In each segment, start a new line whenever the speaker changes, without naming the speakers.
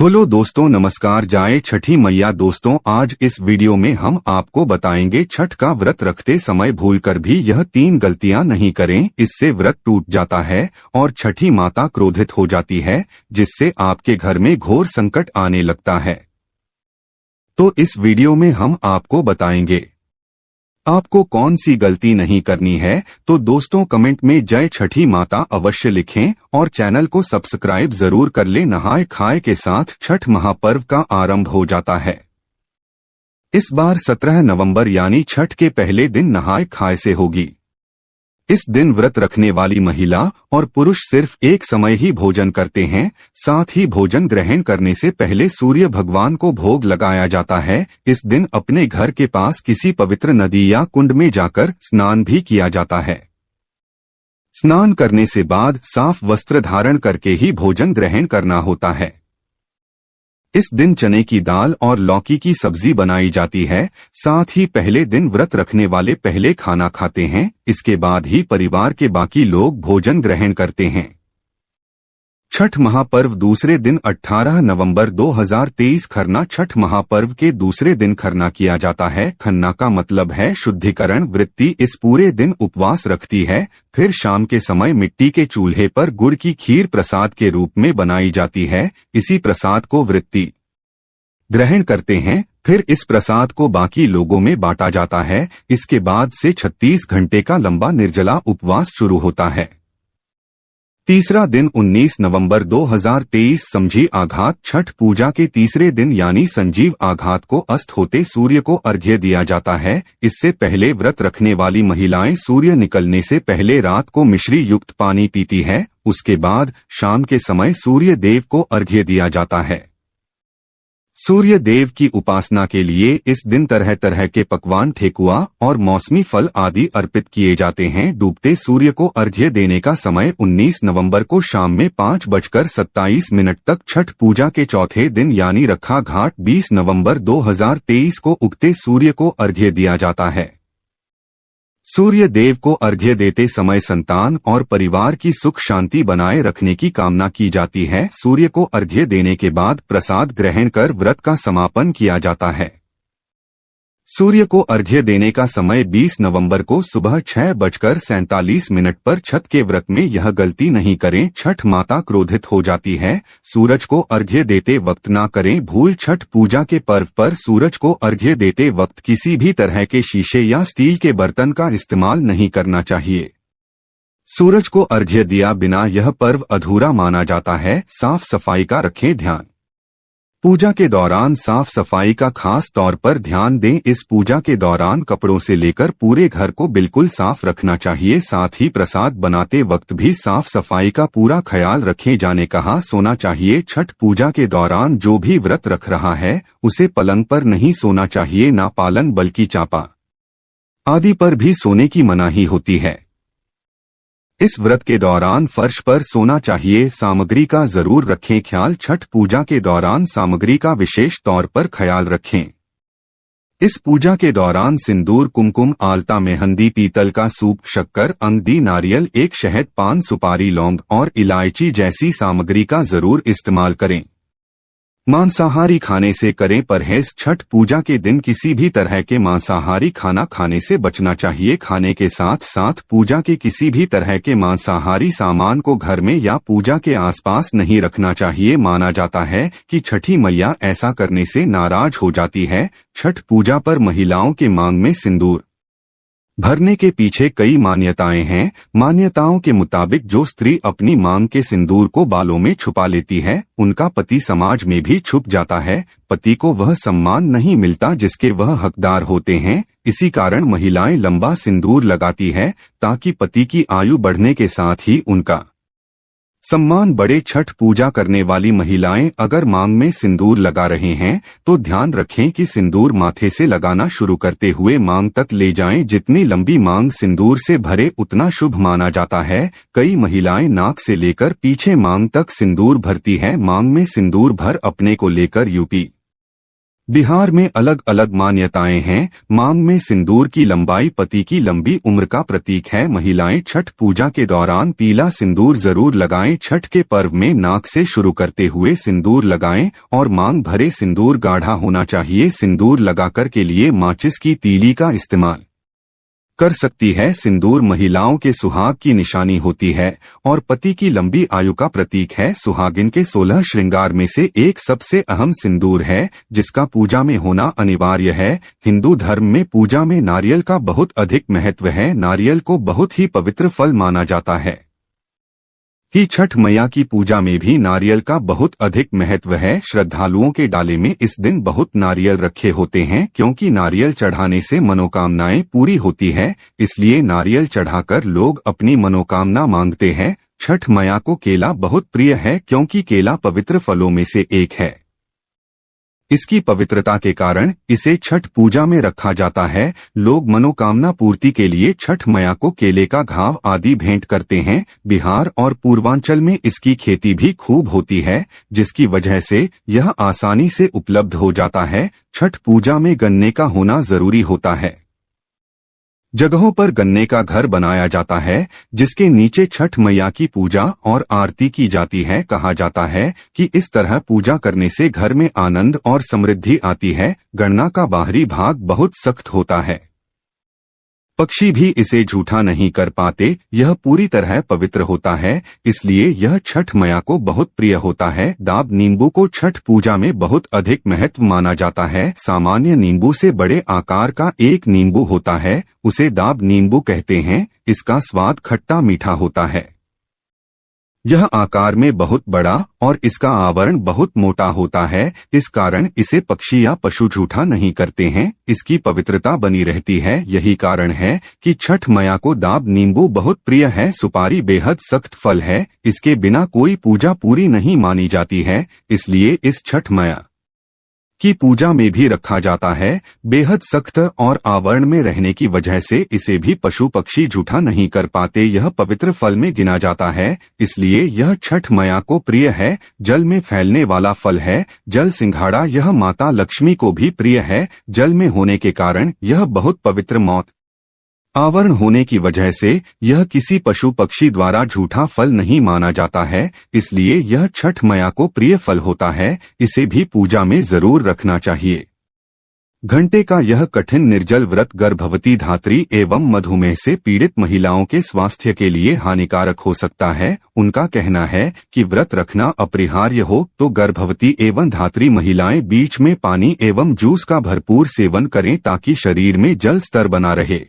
Hello दोस्तों, नमस्कार। जय छठी मैया। दोस्तों, आज इस वीडियो में हम आपको बताएंगे छठ का व्रत रखते समय भूलकर भी यह 3 गलतियां नहीं करें, इससे व्रत टूट जाता है और छठी माता क्रोधित हो जाती है, जिससे आपके घर में घोर संकट आने लगता है। तो इस वीडियो में हम आपको बताएंगे आपको कौन सी गलती नहीं करनी है। तो दोस्तों, कमेंट में जय छठी माता अवश्य लिखें और चैनल को सब्सक्राइब जरूर कर लें। नहाए खाए के साथ छठ महापर्व का आरंभ हो जाता है। इस बार 17 नवंबर यानी छठ के पहले दिन नहाए खाए से होगी। इस दिन व्रत रखने वाली महिला और पुरुष सिर्फ एक समय ही भोजन करते हैं। साथ ही भोजन ग्रहण करने से पहले सूर्य भगवान को भोग लगाया जाता है। इस दिन अपने घर के पास किसी पवित्र नदी या कुंड में जाकर स्नान भी किया जाता है। स्नान करने से बाद साफ वस्त्र धारण करके ही भोजन ग्रहण करना होता है। इस दिन चने की दाल और लौकी की सब्जी बनाई जाती है। साथ ही पहले दिन व्रत रखने वाले पहले खाना खाते हैं, इसके बाद ही परिवार के बाकी लोग भोजन ग्रहण करते हैं। छठ महापर्व दूसरे दिन 18 नवंबर 2023 खरना। छठ महापर्व के दूसरे दिन खरना किया जाता है। खन्ना का मतलब है शुद्धिकरण वृत्ति। इस पूरे दिन उपवास रखती है। फिर शाम के समय मिट्टी के चूल्हे पर गुड़ की खीर प्रसाद के रूप में बनाई जाती है। इसी प्रसाद को वृत्ति ग्रहण करते हैं। फिर इस प्रसाद को बाकी लोगों में बांटा जाता है। इसके बाद से 36 घंटे का लंबा निर्जला उपवास शुरू होता है। तीसरा दिन 19 नवंबर 2023 समझी आघात। छठ पूजा के तीसरे दिन यानी संजीव आघात को अस्त होते सूर्य को अर्घ्य दिया जाता है। इससे पहले व्रत रखने वाली महिलाएं सूर्य निकलने से पहले रात को मिश्री युक्त पानी पीती है। उसके बाद शाम के समय सूर्य देव को अर्घ्य दिया जाता है। सूर्य देव की उपासना के लिए इस दिन तरह तरह के पकवान, ठेकुआ और मौसमी फल आदि अर्पित किए जाते हैं। डूबते सूर्य को अर्घ्य देने का समय 19 नवंबर को शाम में 5:27 तक। छठ पूजा के चौथे दिन यानी रखा घाट 20 नवंबर 2023 को उगते सूर्य को अर्घ्य दिया जाता है। सूर्य देव को अर्घ्य देते समय संतान और परिवार की सुख शांति बनाए रखने की कामना की जाती है। सूर्य को अर्घ्य देने के बाद प्रसाद ग्रहण कर व्रत का समापन किया जाता है। सूर्य को अर्घ्य देने का समय 20 नवंबर को सुबह 6:47 पर। छठ के व्रत में यह गलती नहीं करें, छठ माता क्रोधित हो जाती है। सूरज को अर्घ्य देते वक्त ना करें भूल। छठ पूजा के पर्व पर सूरज को अर्घ्य देते वक्त किसी भी तरह के शीशे या स्टील के बर्तन का इस्तेमाल नहीं करना चाहिए। सूरज को अर्घ्य दिया बिना यह पर्व अधूरा माना जाता है। साफ सफाई का रखें ध्यान। पूजा के दौरान साफ सफाई का खास तौर पर ध्यान दें। इस पूजा के दौरान कपड़ों से लेकर पूरे घर को बिल्कुल साफ रखना चाहिए। साथ ही प्रसाद बनाते वक्त भी साफ सफाई का पूरा ख्याल रखें। जाने कहा सोना चाहिए। छठ पूजा के दौरान जो भी व्रत रख रहा है उसे पलंग पर नहीं सोना चाहिए। ना पालन बल्कि चापा आदि पर भी सोने की मनाही होती है। इस व्रत के दौरान फर्श पर सोना चाहिए। सामग्री का जरूर रखें ख्याल। छठ पूजा के दौरान सामग्री का विशेष तौर पर ख्याल रखें। इस पूजा के दौरान सिंदूर, कुमकुम, आलता, मेहंदी, पीतल का सूप, शक्कर, अंगदी, नारियल, एक शहद, पान, सुपारी, लौंग और इलायची जैसी सामग्री का जरूर इस्तेमाल करें। मांसाहारी खाने से करें परहेज। छठ पूजा के दिन किसी भी तरह के मांसाहारी खाना खाने से बचना चाहिए। खाने के साथ साथ पूजा के किसी भी तरह के मांसाहारी सामान को घर में या पूजा के आसपास नहीं रखना चाहिए। माना जाता है कि छठी मैया ऐसा करने से नाराज हो जाती है। छठ पूजा पर महिलाओं के मांग में सिंदूर भरने के पीछे कई मान्यताएं हैं। मान्यताओं के मुताबिक जो स्त्री अपनी मांग के सिंदूर को बालों में छुपा लेती है उनका पति समाज में भी छुप जाता है। पति को वह सम्मान नहीं मिलता जिसके वह हकदार होते हैं। इसी कारण महिलाएं लंबा सिंदूर लगाती है ताकि पति की आयु बढ़ने के साथ ही उनका सम्मान बढ़े। छठ पूजा करने वाली महिलाएं अगर मांग में सिंदूर लगा रहे हैं तो ध्यान रखें कि सिंदूर माथे से लगाना शुरू करते हुए मांग तक ले जाएं। जितनी लंबी मांग सिंदूर से भरे उतना शुभ माना जाता है। कई महिलाएं नाक से लेकर पीछे मांग तक सिंदूर भरती है। मांग में सिंदूर भर अपने को लेकर यूपी बिहार में अलग अलग मान्यताएं हैं। मांग में सिंदूर की लंबाई पति की लंबी उम्र का प्रतीक है। महिलाएं छठ पूजा के दौरान पीला सिंदूर जरूर लगाएं। छठ के पर्व में नाक से शुरू करते हुए सिंदूर लगाएं और मांग भरे सिंदूर गाढ़ा होना चाहिए। सिंदूर लगाकर के लिए माचिस की तीली का इस्तेमाल कर सकती है। सिंदूर महिलाओं के सुहाग की निशानी होती है और पति की लंबी आयु का प्रतीक है। सुहागिन के 16 श्रृंगार में से एक सबसे अहम सिंदूर है, जिसका पूजा में होना अनिवार्य है। हिंदू धर्म में पूजा में नारियल का बहुत अधिक महत्व है। नारियल को बहुत ही पवित्र फल माना जाता है कि छठ मैया की पूजा में भी नारियल का बहुत अधिक महत्व है। श्रद्धालुओं के डाले में इस दिन बहुत नारियल रखे होते हैं, क्योंकि नारियल चढ़ाने से मनोकामनाएं पूरी होती है। इसलिए नारियल चढ़ाकर लोग अपनी मनोकामना मांगते हैं। छठ मैया को केला बहुत प्रिय है, क्योंकि केला पवित्र फलों में से एक है। इसकी पवित्रता के कारण इसे छठ पूजा में रखा जाता है। लोग मनोकामना पूर्ति के लिए छठ मैया को केले का घाव आदि भेंट करते हैं। बिहार और पूर्वांचल में इसकी खेती भी खूब होती है, जिसकी वजह से यह आसानी से उपलब्ध हो जाता है। छठ पूजा में गन्ने का होना जरूरी होता है। जगहों पर गन्ने का घर बनाया जाता है, जिसके नीचे छठ मैया की पूजा और आरती की जाती है। कहा जाता है कि इस तरह पूजा करने से घर में आनंद और समृद्धि आती है। गन्ना का बाहरी भाग बहुत सख्त होता है। पक्षी भी इसे झूठा नहीं कर पाते। यह पूरी तरह पवित्र होता है, इसलिए यह छठ मैया को बहुत प्रिय होता है। दाब नींबू को छठ पूजा में बहुत अधिक महत्व माना जाता है। सामान्य नींबू से बड़े आकार का एक नींबू होता है, उसे दाब नींबू कहते हैं। इसका स्वाद खट्टा मीठा होता है। यह आकार में बहुत बड़ा और इसका आवरण बहुत मोटा होता है। इस कारण इसे पक्षी या पशु झूठा नहीं करते हैं। इसकी पवित्रता बनी रहती है। यही कारण है कि छठ मैया को दाब नींबू बहुत प्रिय है। सुपारी बेहद सख्त फल है, इसके बिना कोई पूजा पूरी नहीं मानी जाती है। इसलिए इस छठ मैया की पूजा में भी रखा जाता है। बेहद सख्त और आवरण में रहने की वजह से इसे भी पशु पक्षी झूठा नहीं कर पाते। यह पवित्र फल में गिना जाता है, इसलिए यह छठ मैया को प्रिय है। जल में फैलने वाला फल है। जल सिंघाड़ा यह माता लक्ष्मी को भी प्रिय है। जल में होने के कारण यह बहुत पवित्र मौत आवरण होने की वजह से यह किसी पशु पक्षी द्वारा झूठा फल नहीं माना जाता है। इसलिए यह छठ मैया को प्रिय फल होता है। इसे भी पूजा में जरूर रखना चाहिए। घंटे का यह कठिन निर्जल व्रत गर्भवती धात्री एवं मधुमेह से पीड़ित महिलाओं के स्वास्थ्य के लिए हानिकारक हो सकता है। उनका कहना है कि व्रत रखना अपरिहार्य हो तो गर्भवती एवं धात्री महिलाएं बीच में पानी एवं जूस का भरपूर सेवन करें, ताकि शरीर में जल स्तर बना रहे।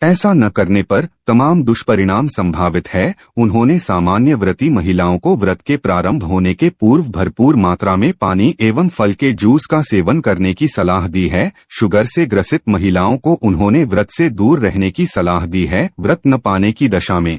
ऐसा न करने पर तमाम दुष्परिणाम संभावित है। उन्होंने सामान्य व्रती महिलाओं को व्रत के प्रारंभ होने के पूर्व भरपूर मात्रा में पानी एवं फल के जूस का सेवन करने की सलाह दी है। शुगर से ग्रसित महिलाओं को उन्होंने व्रत से दूर रहने की सलाह दी है। व्रत न पाने की दशा में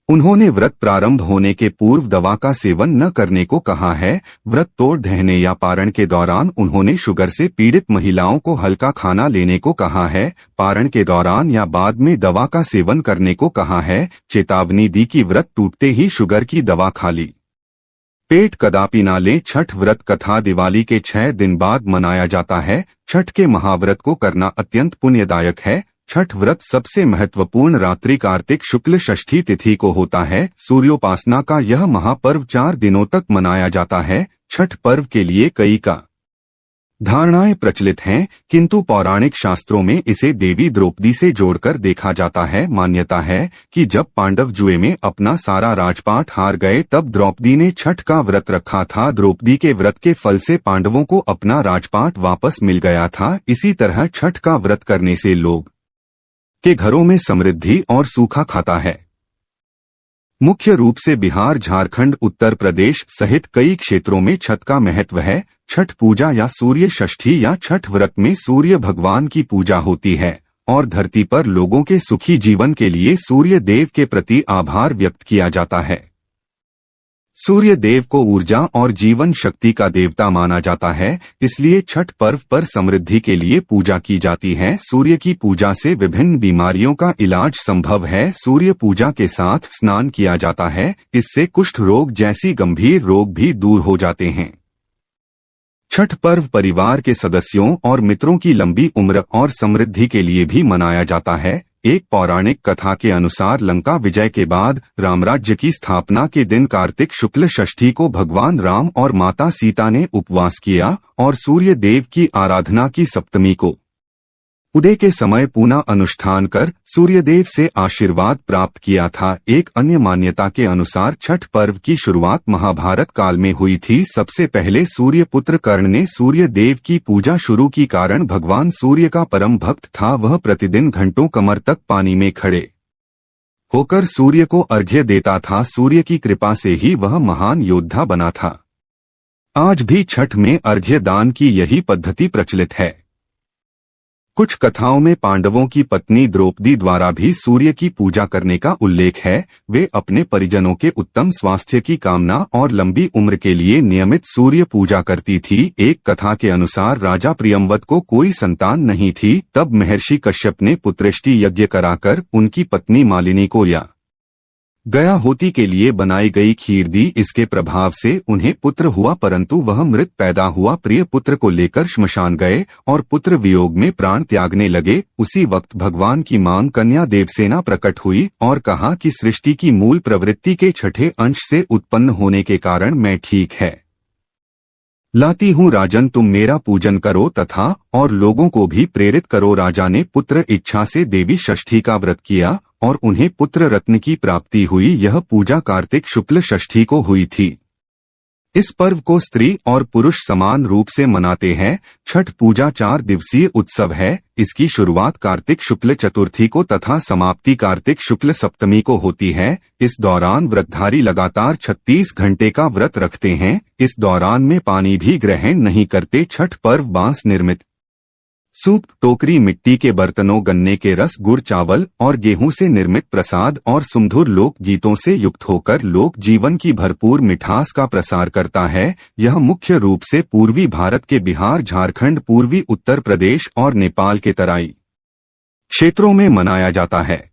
उन्होंने व्रत प्रारंभ होने के पूर्व दवा का सेवन न करने को कहा है। व्रत तोड़ ढहने या पारण के दौरान उन्होंने शुगर से पीड़ित महिलाओं को हल्का खाना लेने को कहा है। पारण के दौरान या बाद में दवा का सेवन करने को कहा है। चेतावनी दी कि व्रत टूटते ही शुगर की दवा खा ली पेट कदापि ना लें। छठ व्रत कथा दिवाली के 6 दिन बाद मनाया जाता है। छठ के महाव्रत को करना अत्यंत पुण्यदायक है। छठ व्रत सबसे महत्वपूर्ण रात्रि कार्तिक शुक्ल षष्ठी तिथि को होता है। सूर्योपासना का यह महापर्व 4 दिनों तक मनाया जाता है। छठ पर्व के लिए कई का धारणाएं प्रचलित हैं, किंतु पौराणिक शास्त्रों में इसे देवी द्रौपदी से जोड़कर देखा जाता है। मान्यता है कि जब पांडव जुए में अपना सारा राजपाट हार गए, तब द्रौपदी ने छठ का व्रत रखा था। द्रौपदी के व्रत के फल से पांडवों को अपना राजपाट वापस मिल गया था। इसी तरह छठ का व्रत करने से लोग के घरों में समृद्धि और सूखा खाता है। मुख्य रूप से बिहार, झारखंड, उत्तर प्रदेश सहित कई क्षेत्रों में छठ का महत्व है। छठ पूजा या सूर्य षष्ठी या छठ व्रत में सूर्य भगवान की पूजा होती है और धरती पर लोगों के सुखी जीवन के लिए सूर्य देव के प्रति आभार व्यक्त किया जाता है। सूर्य देव को ऊर्जा और जीवन शक्ति का देवता माना जाता है, इसलिए छठ पर्व पर समृद्धि के लिए पूजा की जाती है। सूर्य की पूजा से विभिन्न बीमारियों का इलाज संभव है। सूर्य पूजा के साथ स्नान किया जाता है, इससे कुष्ठ रोग जैसी गंभीर रोग भी दूर हो जाते हैं। छठ पर्व परिवार के सदस्यों और मित्रों की लंबी उम्र और समृद्धि के लिए भी मनाया जाता है। एक पौराणिक कथा के अनुसार लंका विजय के बाद रामराज्य की स्थापना के दिन कार्तिक शुक्ल षष्ठी को भगवान राम और माता सीता ने उपवास किया और सूर्य देव की आराधना की सप्तमी को उदय के समय पुनः अनुष्ठान कर सूर्यदेव से आशीर्वाद प्राप्त किया था। एक अन्य मान्यता के अनुसार छठ पर्व की शुरुआत महाभारत काल में हुई थी। सबसे पहले सूर्यपुत्र कर्ण ने सूर्य देव की पूजा शुरू की। कारण भगवान सूर्य का परम भक्त था। वह प्रतिदिन घंटों कमर तक पानी में खड़े होकर सूर्य को अर्घ्य देता था। सूर्य की कृपा से ही वह महान योद्धा बना था। आज भी छठ में अर्घ्य दान की यही पद्धति प्रचलित है। कुछ कथाओं में पांडवों की पत्नी द्रौपदी द्वारा भी सूर्य की पूजा करने का उल्लेख है। वे अपने परिजनों के उत्तम स्वास्थ्य की कामना और लंबी उम्र के लिए नियमित सूर्य पूजा करती थी। एक कथा के अनुसार राजा प्रियंवत को कोई संतान नहीं थी। तब महर्षि कश्यप ने पुत्रेष्टि यज्ञ कराकर उनकी पत्नी मालिनी को या गया होती के लिए बनाई गई खीर दी। इसके प्रभाव से उन्हें पुत्र हुआ, परंतु वह मृत पैदा हुआ। प्रिय पुत्र को लेकर श्मशान गए और पुत्र वियोग में प्राण त्यागने लगे। उसी वक्त भगवान की मांग कन्या देवसेना प्रकट हुई और कहा कि सृष्टि की मूल प्रवृत्ति के छठे अंश से उत्पन्न होने के कारण मैं ठीक है लाती हूँ राजन, तुम मेरा पूजन करो तथा और लोगों को भी प्रेरित करो। राजा ने पुत्र इच्छा से देवी षष्ठी का व्रत किया और उन्हें पुत्र रत्न की प्राप्ति हुई। यह पूजा कार्तिक शुक्ल षष्ठी को हुई थी। इस पर्व को स्त्री और पुरुष समान रूप से मनाते हैं। छठ पूजा 4 दिवसीय उत्सव है। इसकी शुरुआत कार्तिक शुक्ल चतुर्थी को तथा समाप्ति कार्तिक शुक्ल सप्तमी को होती है। इस दौरान व्रतधारी लगातार 36 घंटे का व्रत रखते हैं। इस दौरान में पानी भी ग्रहण नहीं करते। छठ पर्व बांस निर्मित सूप, टोकरी, मिट्टी के बर्तनों, गन्ने के रस, गुड़, चावल और गेहूं से निर्मित प्रसाद और सुमधुर लोक गीतों से युक्त होकर लोक जीवन की भरपूर मिठास का प्रसार करता है। यह मुख्य रूप से पूर्वी भारत के बिहार, झारखंड, पूर्वी उत्तर प्रदेश और नेपाल के तराई क्षेत्रों में मनाया जाता है।